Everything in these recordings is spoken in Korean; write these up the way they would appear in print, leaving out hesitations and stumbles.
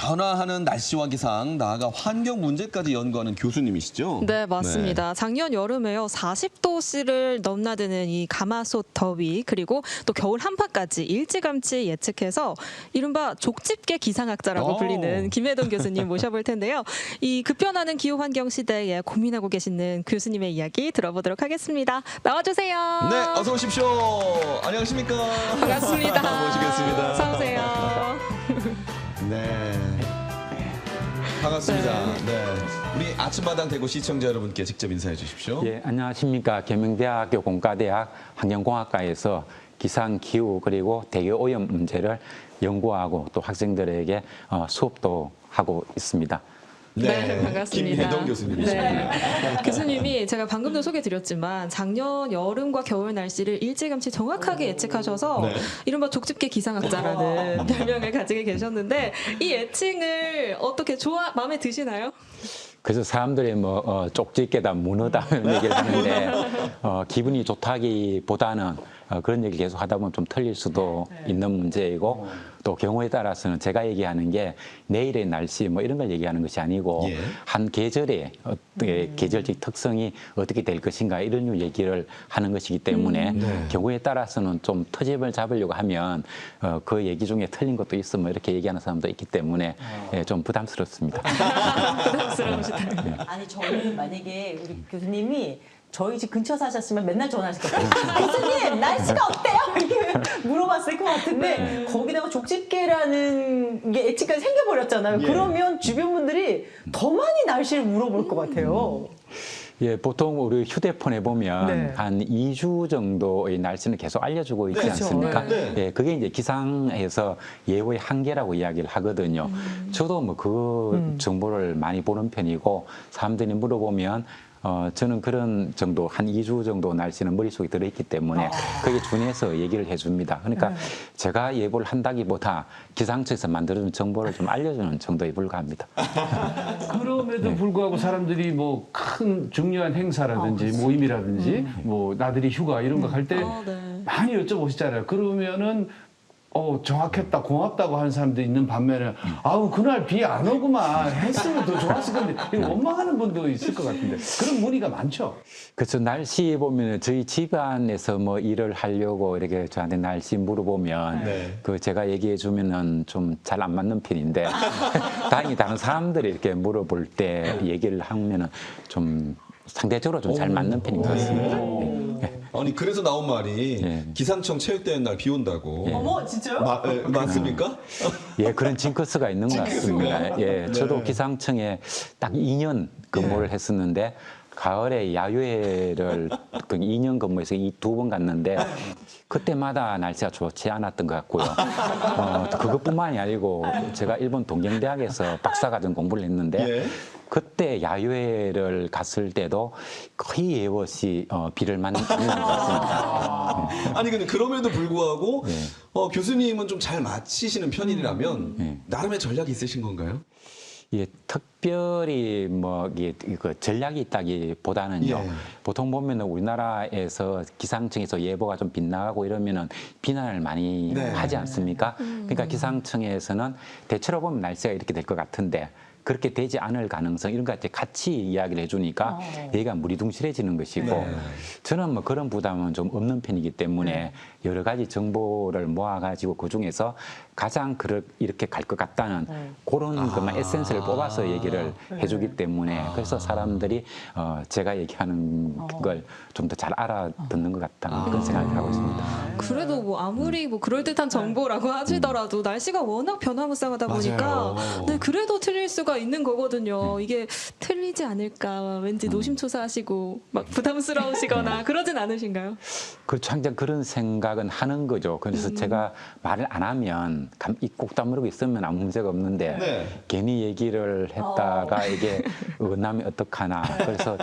변화하는 날씨와 기상, 나아가 환경 문제까지 연구하는 교수님이시죠? 네, 맞습니다. 작년 여름에요, 40도씨를 넘나드는 이 가마솥 더위, 그리고 또 겨울 한파까지 일찌감치 예측해서 이른바 족집게 기상학자라고 불리는 김혜동 교수님 모셔볼 텐데요. 이 급변하는 기후 환경 시대에 고민하고 계시는 교수님의 이야기 들어보도록 하겠습니다. 나와주세요. 네, 어서 오십시오. 안녕하십니까? 반갑습니다. 모시겠습니다. 어서 오세요. 네. 반갑습니다. 네. 우리 아침마당 대구 시청자 여러분께 직접 인사해 주십시오. 예, 안녕하십니까. 계명대학교 공과대학 환경공학과에서 기상, 기후 그리고 대기 오염 문제를 연구하고 또 학생들에게 수업도 하고 있습니다. 네, 반갑습니다. 김혜동 교수님이십니다. 네. 교수님이 제가 방금도 소개드렸지만 작년 여름과 겨울 날씨를 일찌감치 정확하게 예측하셔서 네. 이른바 족집게 기상학자라는 별명을 가지고 계셨는데 이 애칭을 어떻게 마음에 드시나요? 그래서 사람들이 쪽집게다 문어다 이런 얘기를 하는데 기분이 좋다기보다는 그런 얘기 계속 하다 보면 좀 틀릴 수도 있는 문제이고 또 경우에 따라서는 제가 얘기하는 게 내일의 날씨 뭐 이런 걸 얘기하는 것이 아니고 예. 한 계절의 어떻게 계절적 특성이 어떻게 될 것인가 이런 얘기를 하는 것이기 때문에 네. 경우에 따라서는 좀 트집을 잡으려고 하면 그 얘기 중에 틀린 것도 있어 뭐 이렇게 얘기하는 사람도 있기 때문에 예, 좀 부담스럽습니다. 부담스러우시다. 아니 저는 만약에 우리 교수님이 저희 집 근처 사셨으면 맨날 전화하실 거예요. 교수님 날씨가 어때요? 이렇게 물어봤을 것 같은데 거기다가 족집게라는 게 애칭까지 생겨버렸잖아요. 예. 그러면 주변 분들이 더 많이 날씨를 물어볼 것 같아요. 예, 보통 우리 휴대폰에 보면 네. 한 2주 정도의 날씨는 계속 알려주고 있지 그렇죠. 않습니까? 네. 예, 그게 이제 기상에서 예보의 한계라고 이야기를 하거든요. 저도 뭐 그 정보를 많이 보는 편이고 사람들이 물어보면 저는 그런 정도, 한 2주 정도 날씨는 머릿속에 들어있기 때문에 그게 준해서 얘기를 해줍니다. 그러니까 제가 예보를 한다기보다 기상청에서 만들어준 정보를 좀 알려주는 정도에 불과합니다. 그럼에도 불구하고 사람들이 뭐 큰 중요한 행사라든지 모임이라든지 뭐 나들이 휴가 이런 거 갈 때 네. 많이 여쭤보시잖아요. 그러면은 정확했다, 고맙다고 하는 사람도 있는 반면에 아우 그날 비 안 오구만 했으면 더 좋았을 건데 이거 원망하는 분도 있을 것 같은데 그런 문의가 많죠. 그래서 날씨 보면은 저희 집안에서 뭐 일을 하려고 이렇게 저한테 날씨 물어보면 네. 그 제가 얘기해 주면은 좀 잘 안 맞는 편인데 다행히 다른 사람들이 이렇게 물어볼 때 얘기를 하면은 좀 상대적으로 좀 잘 맞는 편인 것 같습니다. 예. 아니 그래서 나온 말이 예. 기상청 체육대회 날 비 온다고. 어머 진짜요? 맞습니까? 예, 그런 징크스가 있는 것 같습니다. 예, 저도 네. 기상청에 딱 2년 근무를 했었는데 가을에 야유회를 그 2년 근무해서 2번 갔는데 그때마다 날씨가 좋지 않았던 것 같고요. 그것뿐만이 아니고 제가 일본 동경대학에서 박사과정 공부를 했는데 예. 그때 야유회를 갔을 때도 거의 예의 없이 비를 맞는 것 같습니다. 아니 근데 그럼에도 불구하고 예. 교수님은 좀 잘 마치시는 편이라면 예. 나름의 전략이 있으신 건가요? 예, 특별히 뭐 이게 전략이 있다기보다는요. 예. 보통 보면은 우리나라에서 기상청에서 예보가 좀 빗나가고 이러면은 비난을 많이 네. 하지 않습니까? 그러니까 기상청에서는 대체로 보면 날씨가 이렇게 될 것 같은데 그렇게 되지 않을 가능성 이런 것 같이 이야기를 해주니까 얘가 무리둥실해지는 것이고 네. 저는 뭐 그런 부담은 좀 없는 편이기 때문에 여러 가지 정보를 모아가지고 그 중에서 가장 이렇게 갈 것 같다는 그런 것만 에센스를 뽑아서 얘기를 해주기 때문에 그래서 사람들이 제가 얘기하는 걸 좀 더 잘 알아듣는 것 같다는 그런 생각을 하고 있습니다. 그래도 뭐 아무리 뭐 그럴듯한 정보라고 하시더라도 날씨가 워낙 변화무쌍하다 보니까 맞아요. 네, 그래도 틀릴 수가 있는 거거든요. 이게 틀리지 않을까 왠지 노심초사하시고 막 부담스러우시거나 그러진 않으신가요? 그렇죠. 항상 그런 생각은 하는 거죠. 그래서 제가 말을 안 하면 입 꼭 다물고 있으면 아무 문제가 없는데 네. 괜히 얘기를 했다가 이게 어긋나면 어떡하나. 그래서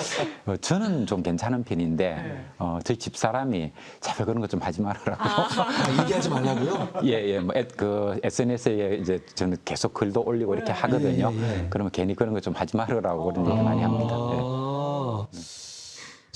저는 좀 괜찮은 편인데 저희 집사람이 제발 그런 거 좀 하지 말으라고. 얘기하지 말라고요? 예, 뭐 그 SNS에 이제 저는 계속 글도 올리고 이렇게 하거든요. 그러면 괜히 그런 거 좀 하지 말으라고 그런 얘기 많이 합니다. 예.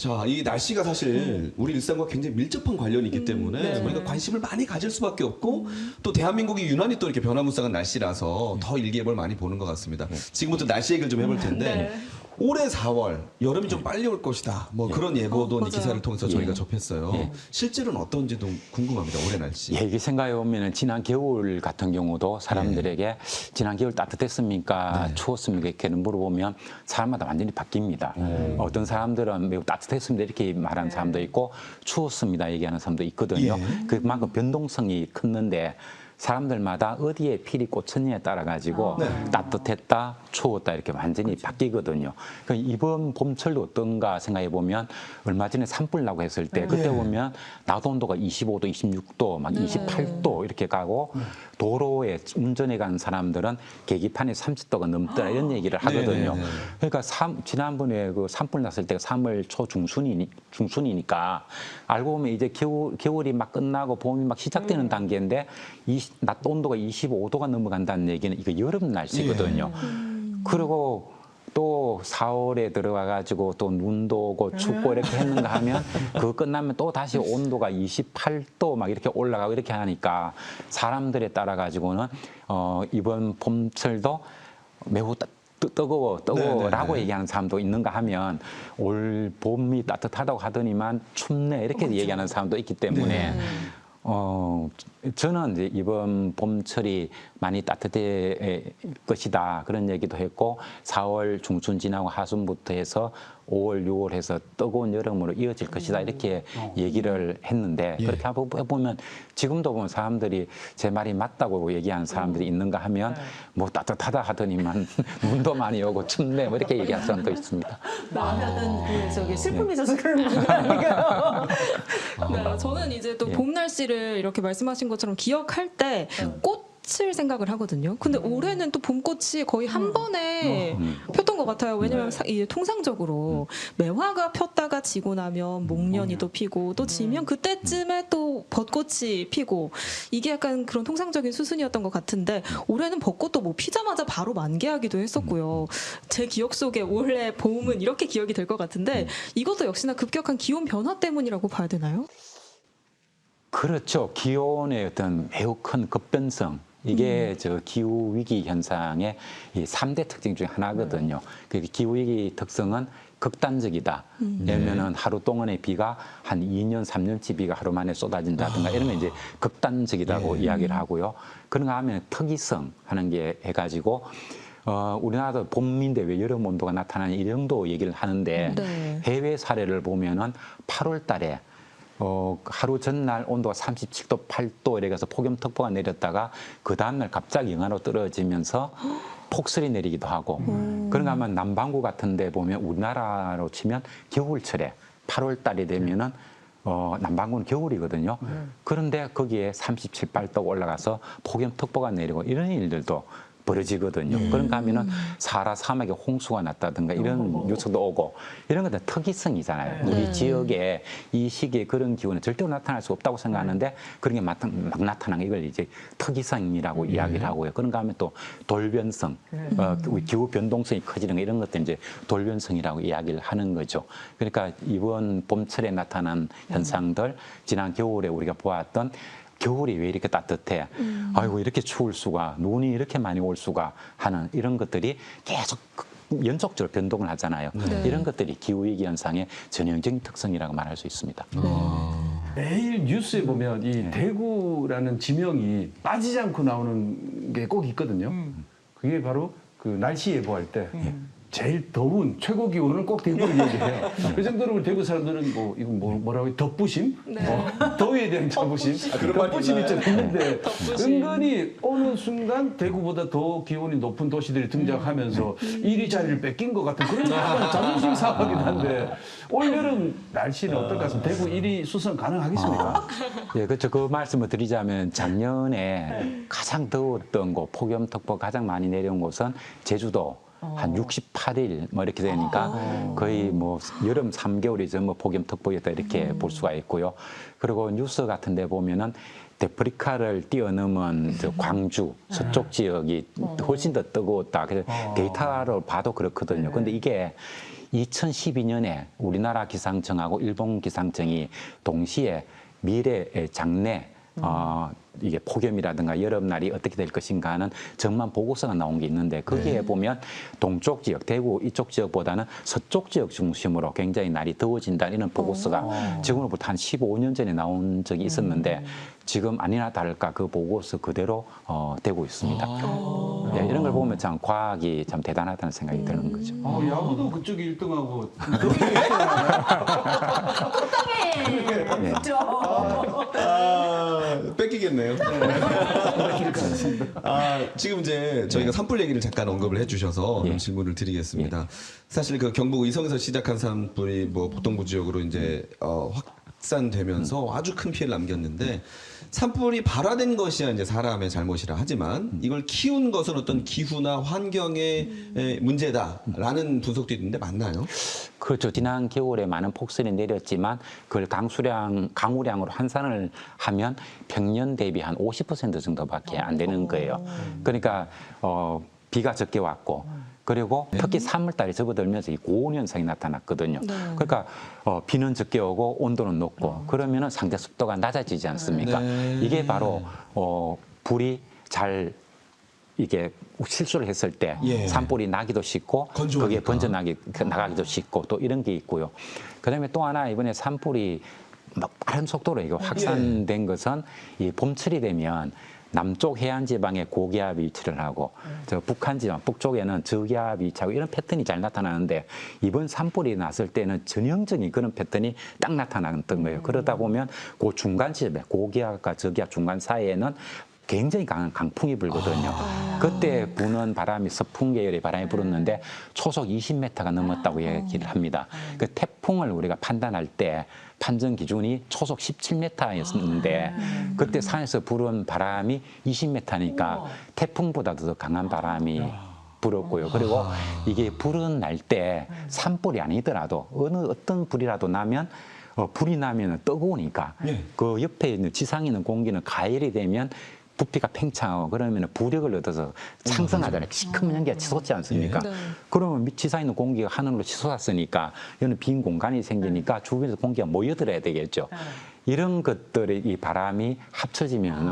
자, 이 날씨가 사실 우리 일상과 굉장히 밀접한 관련이 있기 때문에 우리가 관심을 많이 가질 수밖에 없고 또 대한민국이 유난히 또 이렇게 변화무쌍한 날씨라서 더 일기예보를 많이 보는 것 같습니다. 지금부터 날씨 얘기를 좀 해볼 텐데 올해 4월 여름이 좀 빨리 올 것이다. 뭐 그런 예보도 이 맞아요. 기사를 통해서 저희가 접했어요. 실제로는 어떤지도 궁금합니다. 올해 날씨. 예, 이게 생각해 보면은 지난 겨울 같은 경우도 사람들에게 지난 겨울 따뜻했습니까? 추웠습니까? 이렇게 물어보면 사람마다 완전히 바뀝니다. 어떤 사람들은 매우 따뜻했습니다. 이렇게 말하는 사람도 있고 추웠습니다. 얘기하는 사람도 있거든요. 그만큼 변동성이 컸는데 사람들마다 어디에 필이 꽂혔냐에 따라 가지고 따뜻했다, 추웠다 이렇게 완전히 바뀌거든요. 그러니까 이번 봄철도 어떤가 생각해 보면 얼마 전에 산불 나고 했을 때 그때 보면 낮 온도가 25도, 26도, 막 28도 이렇게 가고 도로에 운전해 가는 사람들은 계기판에 30도가 넘더라 이런 얘기를 하거든요. 그러니까 지난번에 그 산불 났을 때가 3월 초 중순이니까 알고 보면 이제 겨울이 막 끝나고 봄이 막 시작되는 단계인데 낮 온도가 25도가 넘어간다는 얘기는 이거 여름 날씨거든요. 그리고 또 4월에 들어가 가지고 또 눈도 오고 춥고 이렇게 했는가 하면 그거 끝나면 또 다시 온도가 28도 막 이렇게 올라가고 이렇게 하니까 사람들에 따라 가지고는 이번 봄철도 매우 뜨거워라고 얘기하는 사람도 있는가 하면 올 봄이 따뜻하다고 하더니만 춥네 이렇게 얘기하는 사람도 있기 때문에 저는 이제 이번 봄철이 많이 따뜻할 것이다 그런 얘기도 했고 4월 중순 지나고 하순부터 해서 5월, 6월 해서 뜨거운 여름으로 이어질 것이다 이렇게 얘기를 했는데 그렇게 해보면 지금도 보면 사람들이 제 말이 맞다고 얘기하는 사람들이 있는가 하면 뭐 따뜻하다 하더니만 눈도 많이 오고 춥네 뭐 이렇게 얘기하는 사람도 있습니다. 마음에 어떤 그 저기 슬픔이 있어서 그런 거 아닌가요? 네, 저는 이제 또 봄 날씨를 이렇게 말씀하신 것처럼 기억할 때 꽃을 생각을 하거든요. 근데 올해는 또 봄꽃이 거의 한 번에 폈던 것 같아요. 왜냐면 이제 통상적으로 매화가 폈다가 지고 나면 목련이 또 피고 또 지면 그때쯤에 또 벚꽃이 피고 이게 약간 그런 통상적인 수순이었던 것 같은데 올해는 벚꽃도 뭐 피자마자 바로 만개하기도 했었고요. 제 기억 속에 올해 봄은 이렇게 기억이 될 것 같은데 이것도 역시나 급격한 기온 변화 때문이라고 봐야 되나요? 그렇죠. 기온의 어떤 매우 큰 급변성. 이게 저 기후 위기 현상의 이 3대 특징 중에 하나거든요. 그 기후 위기 특성은 극단적이다. 예면은 하루 동안의 비가 한 2년, 3년치 비가 하루 만에 쏟아진다든가 이런 게 이제 극단적이라고 이야기를 하고요. 그런가 하면 특이성 하는 게 해가지고 우리나라도 봄인데 왜 여름 온도가 나타나는 이 정도 얘기를 하는데 해외 사례를 보면은 8월 달에 하루 전날 온도가 37도, 8도 이래 가서 폭염특보가 내렸다가 그 다음날 갑자기 영하로 떨어지면서 폭설이 내리기도 하고 그런가 하면 남반구 같은 데 보면 우리나라로 치면 겨울철에 8월 달이 되면은 남반구는 겨울이거든요. 그런데 거기에 37, 8도가 올라가서 폭염특보가 내리고 이런 일들도 벌어지거든요. 그런가 하면은 사하라 사막에 홍수가 났다든가 이런 뉴스도 오고 이런 것들 특이성이잖아요. 우리 지역에 이 시기에 그런 기후는 절대로 나타날 수 없다고 생각하는데 그런 게 막 나타나는 이걸 이제 특이성이라고 이야기를 하고요. 그런가 하면 또 돌변성, 기후 변동성이 커지는 거 이런 것들 이제 돌변성이라고 이야기를 하는 거죠. 그러니까 이번 봄철에 나타난 현상들, 지난 겨울에 우리가 보았던 겨울이 왜 이렇게 따뜻해? 아이고 이렇게 추울 수가, 눈이 이렇게 많이 올 수가 하는 이런 것들이 계속 연속적으로 변동을 하잖아요. 이런 것들이 기후위기 현상의 전형적인 특성이라고 말할 수 있습니다. 매일 뉴스에 보면 이 대구라는 지명이 빠지지 않고 나오는 게 꼭 있거든요. 그게 바로 그 날씨 예보할 때 제일 더운 최고 기온은 꼭 대구를 얘기해요. 그 정도로 대구 사람들은 뭐 이거 뭐라고 해? 덥부심? 더위에 대한 자부심? 덥부심이 좀 있는데 은근히 어느 순간 대구보다 더 기온이 높은 도시들이 등장하면서 이리 자리를 뺏긴 것 같은 그런 자존심 상하기도 한데 올여름 날씨는 어떨까 싶습니다. 대구 1위 수성 가능하겠습니까? 예, 그렇죠. 그 말씀을 드리자면 작년에 가장 더웠던 곳, 폭염특보 가장 많이 내려온 곳은 제주도. 한 68일 뭐 이렇게 되니까 거의 뭐 여름 3개월이 전부 폭염특보였다 이렇게 볼 수가 있고요. 그리고 뉴스 같은 데 보면은 데프리카를 뛰어넘은 저 광주 서쪽 지역이 훨씬 더 뜨거웠다. 그래서 데이터로 봐도 그렇거든요. 근데 이게 2012년에 우리나라 기상청하고 일본 기상청이 동시에 미래 장래 이게 폭염이라든가 여름날이 어떻게 될 것인가 하는 전망 보고서가 나온 게 있는데 거기에 보면 동쪽 지역, 대구 이쪽 지역보다는 서쪽 지역 중심으로 굉장히 날이 더워진다 이런 보고서가 지금으로부터 한 15년 전에 나온 적이 있었는데 지금 아니나 다를까 그 보고서 그대로 되고 있습니다. 네, 이런 걸 보면 참 과학이 참 대단하다는 생각이 드는 거죠. 야구도 그쪽이 1등하고 네. 그렇죠. 뺏기겠네요. 지금 이제 저희가 산불 얘기를 잠깐 언급을 해주셔서 좀 질문을 드리겠습니다. 사실 그 경북 의성에서 시작한 산불이 뭐 보통부 지역으로 이제 확산되면서 아주 큰 피해를 남겼는데 산불이 발화된 것이야 이제 사람의 잘못이라 하지만 이걸 키운 것은 어떤 기후나 환경의 문제다라는 분석도 있는데 맞나요? 그렇죠. 지난 겨울에 많은 폭설이 내렸지만 그걸 강우량으로 환산을 하면 평년 대비 한 50% 정도밖에 안 되는 거예요. 그러니까 비가 적게 왔고 그리고 특히 3월 달에 접어들면서 이 고온 현상이 나타났거든요. 그러니까 비는 적게 오고 온도는 높고 그러면은 상대 습도가 낮아지지 않습니까? 이게 바로 불이 잘 이게 실수를 했을 때 산불이 나기도 쉽고 그게 나가기도 쉽고 또 이런 게 있고요. 그다음에 또 하나 이번에 산불이 막 빠른 속도로 이거 확산된 것은 이 봄철이 되면 남쪽 해안 지방에 고기압이 위치를 하고 저 북한 지방 북쪽에는 저기압이 위치하고 이런 패턴이 잘 나타나는데 이번 산불이 났을 때는 전형적인 그런 패턴이 딱 나타났던 거예요. 그러다 보면 그 중간 지점에 고기압과 저기압 중간 사이에는 굉장히 강한 강풍이 불거든요. 그때 부는 바람이 서풍 계열의 바람이 불었는데 초속 20m가 넘었다고 얘기를 합니다. 그 태풍을 우리가 판단할 때 판정 기준이 초속 17m였는데 그때 산에서 불은 바람이 20m니까 태풍보다도 더 강한 바람이 불었고요. 그리고 이게 불은 날 때 산불이 아니더라도 어떤 불이라도 나면 불이 나면 뜨거우니까 그 옆에 있는 지상에 있는 공기는 가열이 되면 부피가 팽창하고 그러면 부력을 얻어서 상승하잖아요. 시커먼 연기가 치솟지 않습니까? 그러면 지상에 있는 공기가 하늘로 치솟았으니까 여기는 빈 공간이 생기니까 주변에서 공기가 모여들어야 되겠죠. 이런 것들이 이 바람이 합쳐지면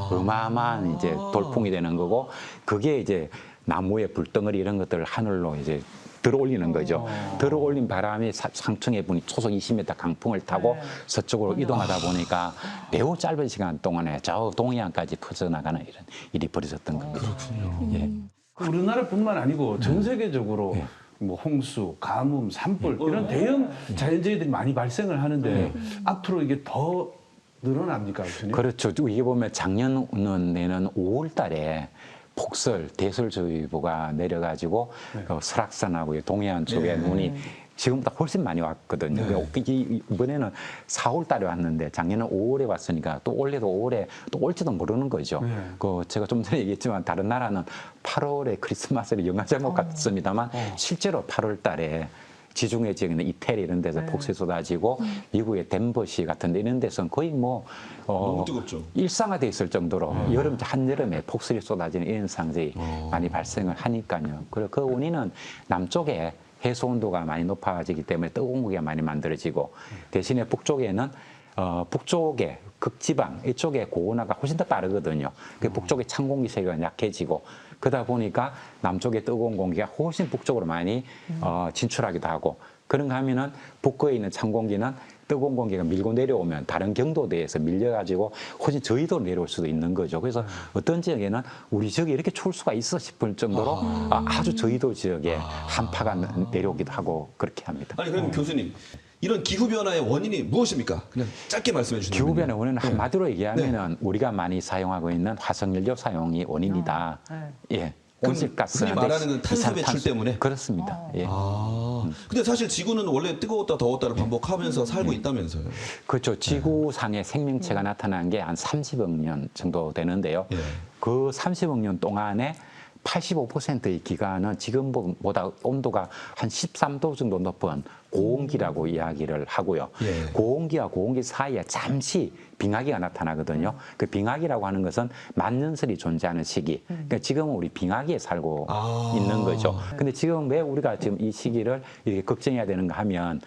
어마어마한 이제 돌풍이 되는 거고 그게 이제 나무의 불덩어리 이런 것들을 하늘로 이제 들어올리는 거죠. 들어올린 바람이 상층의 분이 초속 20m 강풍을 타고 서쪽으로 이동하다 보니까 매우 짧은 시간 동안에 저 동해안까지 퍼져나가는 이런 일이 벌어졌던 겁니다. 그렇군요. 예. 우리나라뿐만 아니고 전 세계적으로 뭐 홍수, 가뭄, 산불 이런 대형 자연재해들이 많이 발생을 하는데 앞으로 이게 더 늘어납니까, 교수님? 그렇죠. 이게 보면 작년에는 5월 달에 폭설, 대설주의보가 내려가지고 설악산하고 동해안 쪽에 눈이 지금보다 훨씬 많이 왔거든요. 이번에는 4월 달에 왔는데 작년에 5월에 왔으니까 또 올해도 5월에 또 올지도 모르는 거죠. 제가 좀 전에 얘기했지만 다른 나라는 8월에 크리스마스를 영화 제목 같습니다만 실제로 8월 달에 지중해 지역에 있는 이태리 이런 데서 폭설이 쏟아지고 미국의 덴버시 같은 데 이런 데서는 거의 뭐 너무 뜨겁죠. 일상화돼 있을 정도로 한여름에 폭설이 쏟아지는 이런 상황이 많이 발생을 하니까요. 그리고 그 원인은 남쪽에 해수 온도가 많이 높아지기 때문에 뜨거운 공기가 많이 만들어지고 대신에 북쪽에는 북쪽에 극지방 이쪽에 고온화가 훨씬 더 빠르거든요. 그 북쪽에 찬 공기 세기가 약해지고 그러다 보니까 남쪽의 뜨거운 공기가 훨씬 북쪽으로 많이 진출하기도 하고 그런가 하면은 북부에 있는 찬 공기는 뜨거운 공기가 밀고 내려오면 다른 경도대에서 밀려가지고 훨씬 저희도로 내려올 수도 있는 거죠. 그래서 어떤 지역에는 우리 지역에 이렇게 추울 수가 있어 싶을 정도로 아주 저희도 지역에 한파가 내려오기도 하고 그렇게 합니다. 아니 그럼 교수님 이런 기후 변화의 원인이 무엇입니까? 그냥 짧게 말씀해 주시면. 기후 변화의 원인은 한마디로 얘기하면은 우리가 많이 사용하고 있는 화석연료 사용이 원인이다. 예. 온실가스 흔히 말하는 건 탄소 배출 때문에? 그렇습니다. 예. 근데 사실 지구는 원래 뜨거웠다 더웠다를 반복하면서 살고 있다면서요. 그렇죠. 지구상에 생명체가 나타난 게 한 30억 년 정도 되는데요. 그 30억 년 동안에 85%의 기간은 지금보다 온도가 한 13도 정도 높은 고온기라고 이야기를 하고요. 예. 고온기와 고온기 사이에 잠시 빙하기가 나타나거든요. 그 빙하기라고 하는 것은 만년설이 존재하는 시기. 그러니까 지금은 우리 빙하기에 살고 있는 거죠. 근데 지금 왜 우리가 지금 이 시기를 이렇게 걱정해야 되는가 하면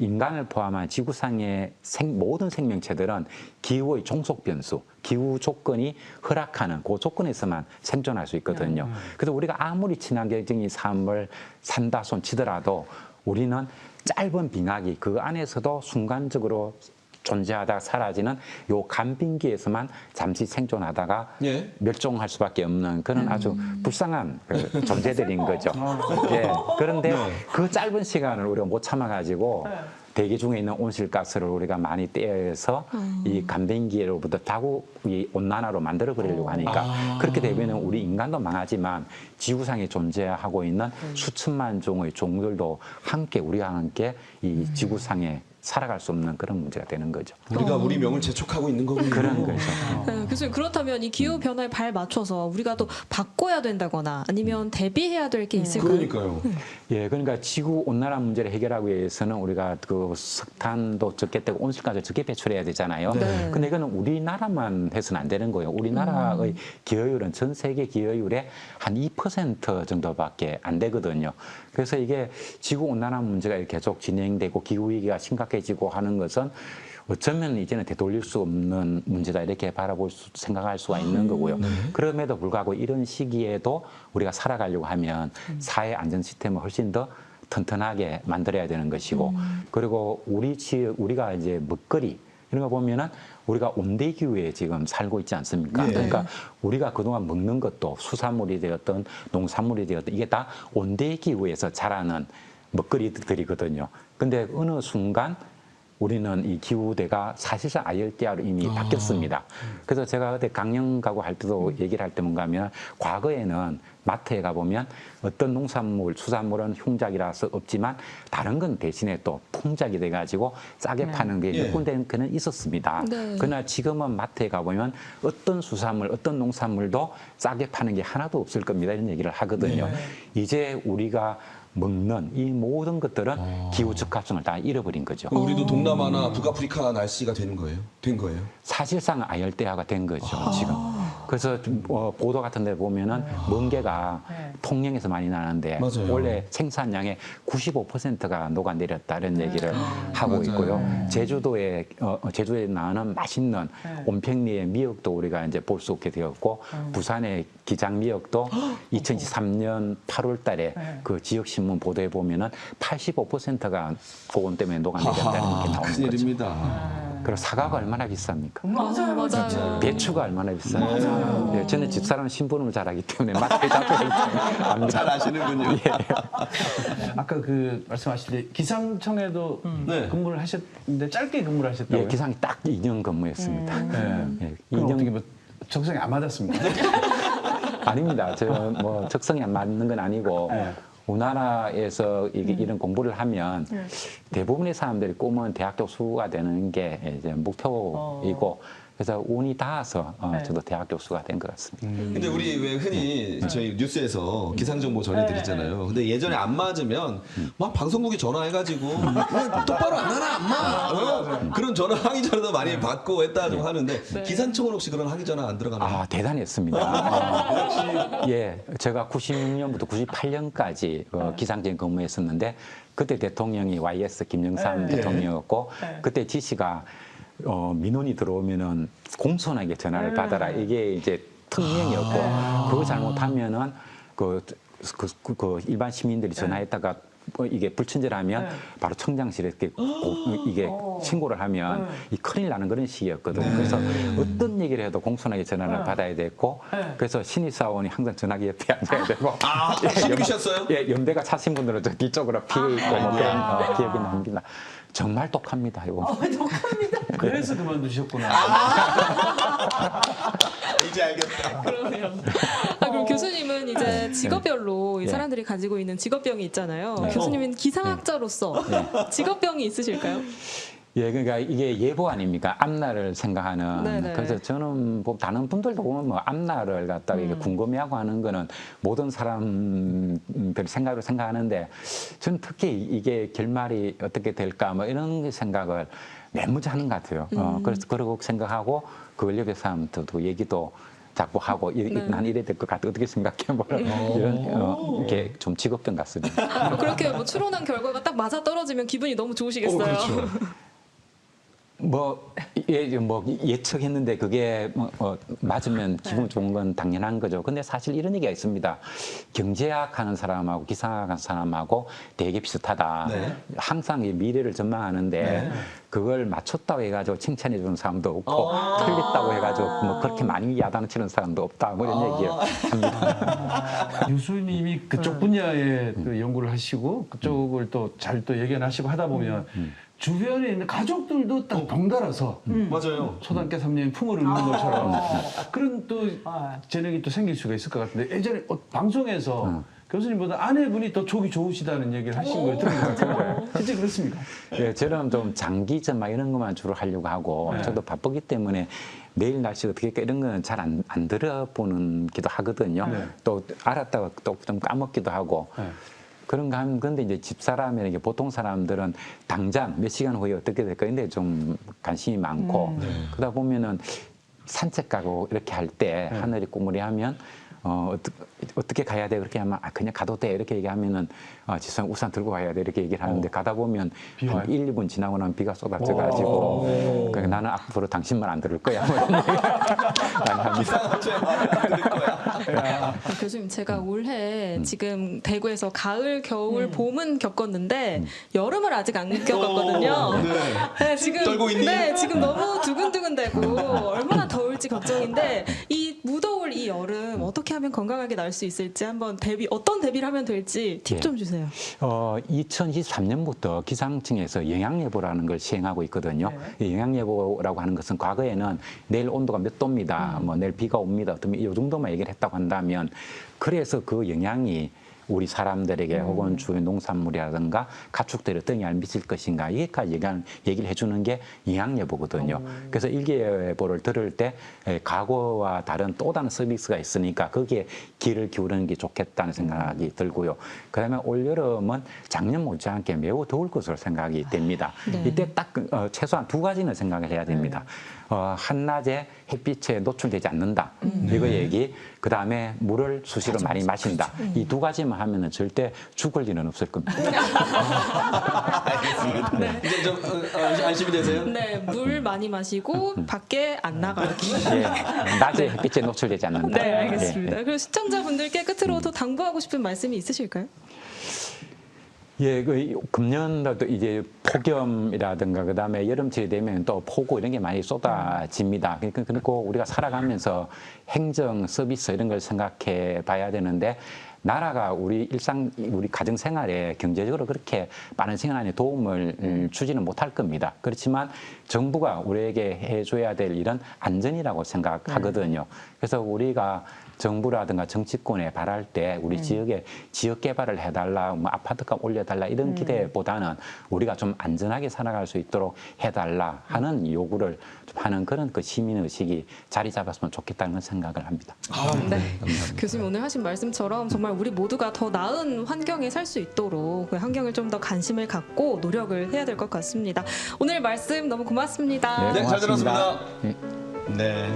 인간을 포함한 지구상의 모든 생명체들은 기후의 종속 변수, 기후 조건이 허락하는 그 조건에서만 생존할 수 있거든요. 그래서 우리가 아무리 친환경적인 삶을 산다 손 치더라도 우리는 짧은 빙하기 그 안에서도 순간적으로 존재하다가 사라지는 요 간빙기에서만 잠시 생존하다가 예. 멸종할 수밖에 없는 그런 아주 불쌍한 그 존재들인 거죠. 예. 그런데 그 짧은 시간을 우리가 못 참아가지고 대기 중에 있는 온실가스를 우리가 많이 떼어서 이 간빙기로부터 다국이 온난화로 만들어 버리려고 하니까 그렇게 되면 우리 인간도 망하지만 지구상에 존재하고 있는 수천만 종의 종들도 함께 우리와 함께 이 지구상에 살아갈 수 없는 그런 문제가 되는 거죠. 우리가 우리 명을 재촉하고 있는 거군요. 그런 거죠. 네, 교수님 그렇다면 이 기후 변화에 발 맞춰서 우리가 또 바꿔야 된다거나 아니면 대비해야 될 게 있을까요? 그러니까요. 예, 그러니까 지구 온난화 문제를 해결하기 위해서는 우리가 그 석탄도 적게 떼고 온실가스를 적게 배출해야 되잖아요. 네. 근데 이거는 우리나라만 해서는 안 되는 거예요. 우리나라의 기여율은 전 세계 기여율의 한 2% 정도밖에 안 되거든요. 그래서 이게 지구 온난화 문제가 계속 진행되고 기후 위기가 심각해지고 하는 것은 어쩌면 이제는 되돌릴 수 없는 문제다 이렇게 생각할 수가 있는 거고요. 그럼에도 불구하고 이런 시기에도 우리가 살아가려고 하면 사회 안전 시스템을 훨씬 더 튼튼하게 만들어야 되는 것이고 그리고 우리가 이제 먹거리 이런 거 보면은 우리가 온대기후에 지금 살고 있지 않습니까? 예. 그러니까 우리가 그동안 먹는 것도 수산물이 되었던 농산물이 되었던 이게 다 온대기후에서 자라는 먹거리들이거든요. 근데 어느 순간 우리는 이 기후대가 사실상 아열대야로 이미 바뀌었습니다. 그래서 제가 그때 강연 가고 할 때도 얘기를 할 때 뭔가 하면 과거에는 마트에 가보면 어떤 농산물, 수산물은 흉작이라서 없지만 다른 건 대신에 또 풍작이 돼가지고 싸게 파는 게 몇 군데는 있었습니다. 네. 그러나 지금은 마트에 가보면 어떤 수산물, 어떤 농산물도 싸게 파는 게 하나도 없을 겁니다. 이런 얘기를 하거든요. 이제 우리가 먹는 이 모든 것들은 기후 적합성을 다 잃어버린 거죠. 그럼 우리도 동남아나 북아프리카 날씨가 되는 거예요? 된 거예요? 사실상 아열대야가 된 거죠, 지금. 그래서 보도 같은 데 보면은 멍게가 통영에서 많이 나는데 맞아요. 원래 생산량의 95%가 녹아내렸다 이런 얘기를 하고 있고요. 제주도에 나오는 맛있는 온평리의 미역도 우리가 이제 볼 수 없게 되었고 부산의 기장 미역도 2023년 8월 달에 그 지역 신문 보도에 보면은 85%가 고온 때문에 녹아내렸다는 게 나오는 거죠. 큰일입니다. 그리고 사과가 얼마나 비쌉니까? 맞아요. 배추가 얼마나 비싸요? 예, 저는 집사람 신분을 잘하기 때문에 마트에 자꾸 압니다. 잘 아시는군요. 아까 그 말씀하실 때 기상청에도 네. 근무를 하셨는데 짧게 근무를 하셨다고요? 예, 기상이 딱 2년 근무했습니다. 네. 예, 그럼 2년 어떻게 뭐 적성에 안 맞았습니까? 아닙니다. 저 뭐 적성이 안 맞는 건 아니고 네. 우리나라에서 이런 공부를 하면 대부분의 사람들이 꿈은 대학 교수가 되는 게 이제 목표이고 그래서 운이 닿아서 저도 대학 교수가 된 것 같습니다. 근데 우리 왜 흔히 저희 뉴스에서 기상 정보 전해드리잖아요. 근데 예전에 안 맞으면 막 방송국에 전화해가지고 왜 똑바로 안 하나 안 마. 그런 전화 항의 전화도 많이 받고 했다 좀 하는데 기상청은 혹시 그런 항의 전화 안 들어가나요? 아, 대단했습니다. 예, 제가 96년부터 98년까지 기상청 근무했었는데 그때 대통령이 YS 김영삼 대통령이었고 그때 지시가 민원이 들어오면은 공손하게 전화를 받아라. 이게 이제 특명이었고 그거 잘못하면은 그 일반 시민들이 전화했다가 이게 불친절하면 바로 청장실에 이게 신고를 하면 이 큰일 나는 그런 시기였거든요. 그래서 어떤 얘기를 해도 공손하게 전화를 받아야 됐고 그래서 신입사원이 항상 전화기 옆에 앉아야 되고 신입이셨어요? 예, 연배가 차신 분들은 저 뒤쪽으로 피해 있고 뭐 그런 기억이 납니다. 정말 독합니다, 이거. 독합니다. 그래서 그만두셨구나. 이제 알겠다. 그러네요. 그럼 교수님은 이제 직업별로 이 사람들이 가지고 있는 직업병이 있잖아요. 교수님은 기상학자로서 직업병이 있으실까요? 예, 그러니까 이게 예보 아닙니까? 앞날을 생각하는. 네네. 그래서 저는 뭐 다른 분들도 보면 뭐 앞날을 갖다가 이게 궁금해하고 하는 거는 모든 사람들 생각으로 생각하는데 저는 특히 이게 결말이 어떻게 될까 뭐 이런 생각을 매무지 하는 것 같아요. 그래서 그러고 생각하고 그걸 옆에 사람들도 얘기도 자꾸 하고 난 이래 될 것 같아 어떻게 생각해 뭐 이런 게 좀 직업병 같습니다. 그렇게 뭐 추론한 결과가 딱 맞아 떨어지면 기분이 너무 좋으시겠어요. 그렇죠. 뭐 예측했는데 그게 맞으면 기분 좋은 건 당연한 거죠. 근데 사실 이런 얘기가 있습니다. 경제학 하는 사람하고 기상학 하는 사람하고 되게 비슷하다. 네. 항상 이 미래를 전망하는데 그걸 맞췄다고 해가지고 칭찬해 주는 사람도 없고 틀렸다고 해가지고 뭐 그렇게 많이 야단치는 사람도 없다. 뭐 이런 얘기를 합니다. 교수님이 그쪽 분야의 그 연구를 하시고 그쪽을 또 잘 또 예견하시고 하다 보면 주변에 있는 가족들도 딱 덩달아서 맞아요. 초등학교 3년 품을 읊는 것처럼 그런 또 재능이 또 생길 수가 있을 것 같은데 예전에 방송에서 교수님보다 아내분이 더 촉이 좋으시다는 얘기를 하신 걸 들은 것 같은데 실제 그렇습니까? 예, 저는 좀 장기 전망 이런 것만 주로 하려고 하고 저도 바쁘기 때문에 내일 날씨가 어떻게 할까 이런 거는 잘 안 들어보는 기도 하거든요. 또 알았다가 또 좀 까먹기도 하고. 그런가 하면 근데 이제 집사람이나 보통 사람들은 당장 몇 시간 후에 어떻게 될까 근데 좀 관심이 많고 그러다 보면은 산책 가고 이렇게 할 때 하늘이 꾸무리하면 어떻게 가야 돼? 그렇게 하면 그냥 가도 돼. 이렇게 얘기하면은 지성 우산 들고 가야 돼. 이렇게 얘기를 하는데 가다 보면 한 1, 2분 지나고 나면 비가 쏟아져 가지고 그러니까 나는 앞으로 당신만 안 들을 거야. 뭐 이런 얘기 많이 합니다. 교수님 제가 올해 지금 대구에서 가을, 겨울, 봄은 겪었는데 여름을 아직 안 겪었거든요. 네, 지금 떨고 있니? 네, 지금 너무 두근두근되고 얼마나 더울지 걱정인데 이 무더울 이 여름 어떻게 하면 건강하게 날 수 있을지 한번 어떤 대비를 하면 될지 팁 좀 주세요. 2023년부터 기상청에서 영양예보라는 걸 시행하고 있거든요. 이 영양예보라고 하는 것은 과거에는 내일 온도가 몇 도입니다. 뭐 내일 비가 옵니다. 어떤 이 정도만 얘기를 했다고 한다면 그래서 그 영향이 우리 사람들에게 혹은 주변 농산물이라든가 가축들에 어떤 영향을 미칠 것인가 이게까지 얘기를 해주는 게 영양예보거든요. 그래서 일기예보를 들을 때 과거와 다른 또 다른 서비스가 있으니까 거기에 귀를 기울이는 게 좋겠다는 생각이 들고요. 그다음에 올여름은 작년 못지않게 매우 더울 것으로 생각이 됩니다. 이때 딱 최소한 두 가지는 생각을 해야 됩니다. 한낮에 햇빛에 노출되지 않는다. 이거 얘기. 그다음에 물을 수시로 많이 마신다. 이 두 가지만 하면은 절대 죽을 일은 없을 겁니다. 알겠습니다. 이제 좀 안심이 되세요? 네, 물 많이 마시고 밖에 안 나가기. 예, 낮에 햇빛에 노출되지 않는다. 네, 알겠습니다. 예, 예. 그리고 시청자분들께 끝으로 더 당부하고 싶은 말씀이 있으실까요? 예, 금년도 이제 폭염이라든가 그다음에 여름철이 되면 또 폭우 이런 게 많이 쏟아집니다. 그리고 우리가 살아가면서 행정 서비스 이런 걸 생각해 봐야 되는데 나라가 우리 가정 생활에 경제적으로 그렇게 많은 생활에 도움을 주지는 못할 겁니다. 그렇지만 정부가 우리에게 해줘야 될 일은 안전이라고 생각하거든요. 그래서 우리가 정부라든가 정치권에 바랄 때 우리 지역에 지역 개발을 해달라, 뭐 아파트값 올려달라 이런 기대보다는 우리가 좀 안전하게 살아갈 수 있도록 해달라 하는 요구를 좀 하는 그런 그 시민 의식이 자리 잡았으면 좋겠다는 생각을 합니다. 네. 교수님 오늘 하신 말씀처럼 정말 우리 모두가 더 나은 환경에 살 수 있도록 그 환경을 좀 더 관심을 갖고 노력을 해야 될 것 같습니다. 오늘 말씀 너무 고맙습니다. 네, 잘 고맙습니다. 들었습니다. 네.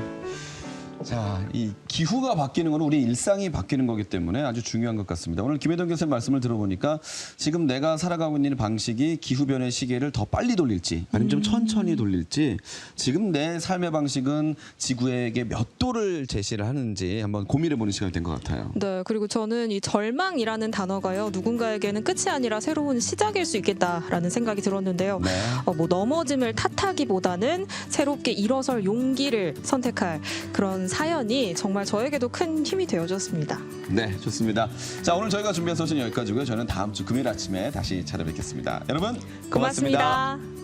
자, 이 기후가 바뀌는 건 우리 일상이 바뀌는 거기 때문에 아주 중요한 것 같습니다. 오늘 김혜동 교수님 말씀을 들어보니까 지금 내가 살아가고 있는 방식이 기후 변의 시계를 더 빨리 돌릴지 아니면 좀 천천히 돌릴지 지금 내 삶의 방식은 지구에게 몇 도를 제시를 하는지 한번 고민해보는 시간이 된 것 같아요. 네, 그리고 저는 이 절망이라는 단어가요 누군가에게는 끝이 아니라 새로운 시작일 수 있겠다라는 생각이 들었는데요. 네. 뭐 넘어짐을 탓하기보다는 새롭게 일어설 용기를 선택할 그런 사연이 정말 저에게도 큰 힘이 되어줬습니다. 네, 좋습니다. 자, 오늘 저희가 준비한 소식은 여기까지고요. 저는 다음 주 금요일 아침에 다시 찾아뵙겠습니다. 여러분, 고맙습니다. 고맙습니다.